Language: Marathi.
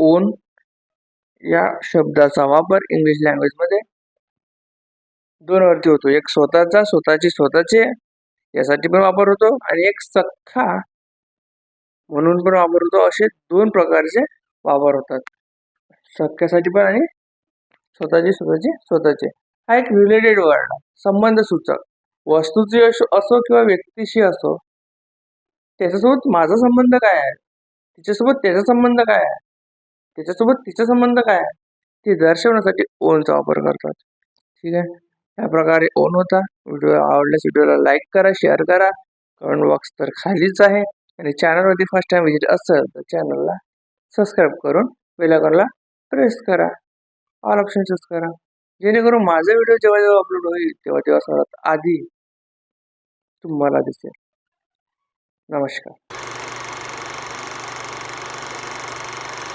ओन या शब्दाचा वापर इंग्लिश लँग्वेजमध्ये दोन अर्थी होतो. एक स्वतःचा, स्वतःची, स्वतःचे यासाठी पण वापर होतो आणि एक सख्खा म्हणून पण वापर होतो. असे दोन प्रकारचे वापर होतात, सख्यासाठी पण आणि स्वतःचे, स्वतःचे, स्वतःचे. हा एक रिलेटेड वर्ड, संबंध सूचक. वस्तूची असो किंवा व्यक्तीशी असो, त्याच्यासोबत माझा संबंध काय आहे, तिच्यासोबत त्याचा संबंध काय आहे, त्याच्यासोबत तिचा संबंध काय आहे, ते दर्शवण्यासाठी ओनचा वापर करतात. ठीक आहे, या प्रकारे ओन होता. व्हिडिओ आवडल्यास व्हिडिओला लाईक करा, शेअर करा. कमेंट बॉक्स तर खालीच आहे आणि चॅनलवरती फर्स्ट टाइम विजिट असेल तर चॅनलला सबस्क्राईब करून बेल आयकॉनला प्रेस करा, ऑल ऑप्शन चूज करा, जेणेकरून माझा व्हिडिओ जेव्हा जेव्हा अपलोड होईल तेव्हा सर्वात आधी तुम्हाला दिसेल. नमस्कार.